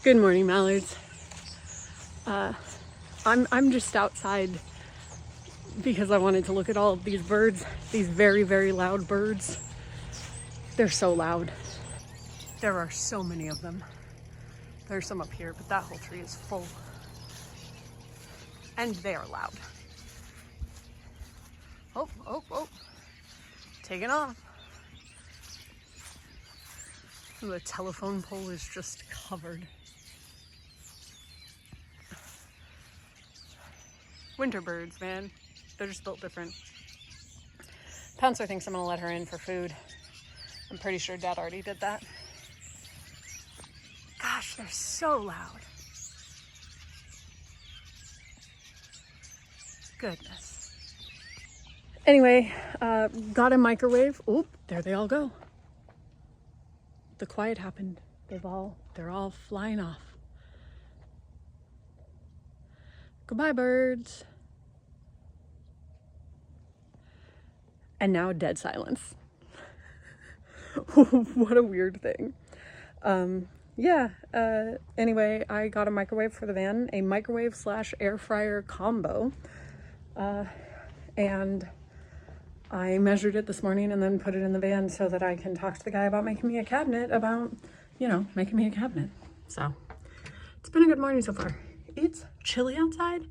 Good morning, mallards. I'm just outside because I wanted to look at all of these birds, these very, very loud birds. They're so loud. There are so many of them. There's some up here, but that whole tree is full. And they are loud. Oh, oh, oh. Taking off. The telephone pole is just covered. Winter birds, man. They're just built different. Pouncer thinks I'm gonna let her in for food. I'm pretty sure Dad already did that. Gosh, they're so loud. Goodness. Anyway, got a microwave. Oop, there they all go. The quiet happened. They're all flying off. Goodbye, birds. And now dead silence. What a weird thing. Anyway, I got a microwave for the van, a microwave / air fryer combo. And I measured it this morning and then put it in the van so that I can talk to the guy about making me a cabinet making me a cabinet. So it's been a good morning so far. It's chilly outside,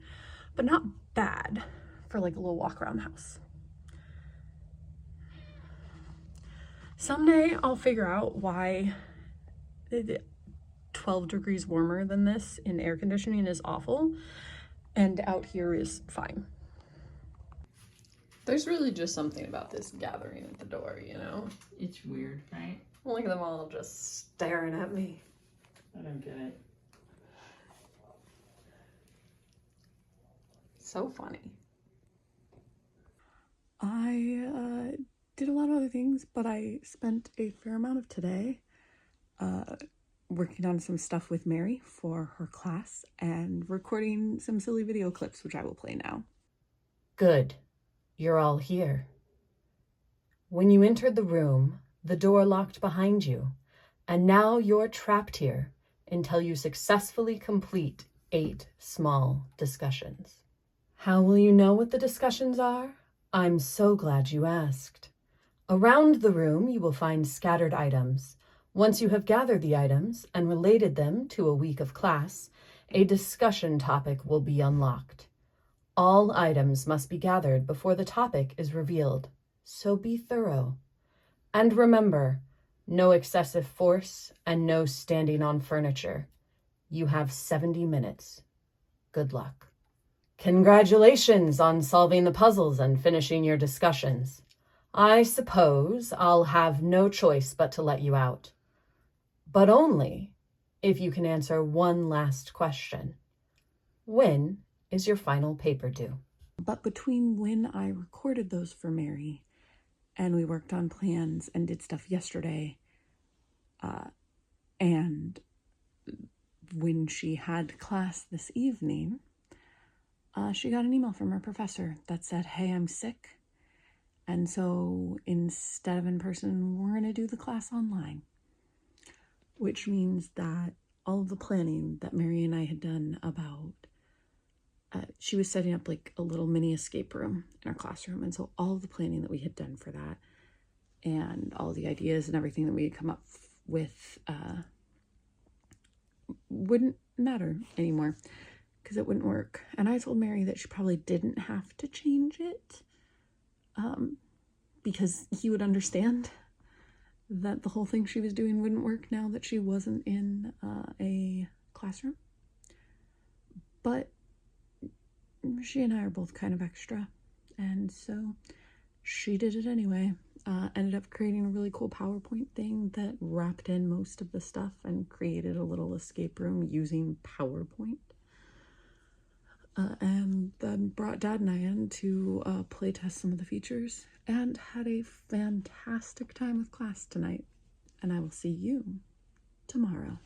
but not bad for like a little walk around the house. Someday I'll figure out why 12 degrees warmer than this in air conditioning is awful and out here is fine. There's really just something about this gathering at the door, you know? It's weird, right? Look at them all just staring at me. I don't get it. So funny. I did a lot of other things, but I spent a fair amount of today working on some stuff with Mary for her class and recording some silly video clips, which I will play now. Good. You're all here. When you entered the room, the door locked behind you, and now you're trapped here until you successfully complete 8 small discussions. How will you know what the discussions are? I'm so glad you asked. Around the room, you will find scattered items. Once you have gathered the items and related them to a week of class, a discussion topic will be unlocked. All items must be gathered before the topic is revealed, so be thorough. And remember, no excessive force and no standing on furniture. You have 70 minutes. Good luck. Congratulations on solving the puzzles and finishing your discussions. I suppose I'll have no choice but to let you out. But only if you can answer one last question. When is your final paper due? But between when I recorded those for Mary and we worked on plans and did stuff yesterday, and when she had class this evening, she got an email from her professor that said, hey, I'm sick. And so instead of in person, we're going to do the class online. Which means that all of the planning that Mary and I had done about, she was setting up like a little mini escape room in our classroom. And so all of the planning that we had done for that and all the ideas and everything that we had come up with wouldn't matter anymore because it wouldn't work. And I told Mary that she probably didn't have to change it because he would understand that the whole thing she was doing wouldn't work now that she wasn't in a classroom. But she and I are both kind of extra, and so she did it anyway. Ended up creating a really cool PowerPoint thing that wrapped in most of the stuff and created a little escape room using PowerPoint. And then brought Dad and I in to play test some of the features and had a fantastic time with class tonight. And I will see you tomorrow.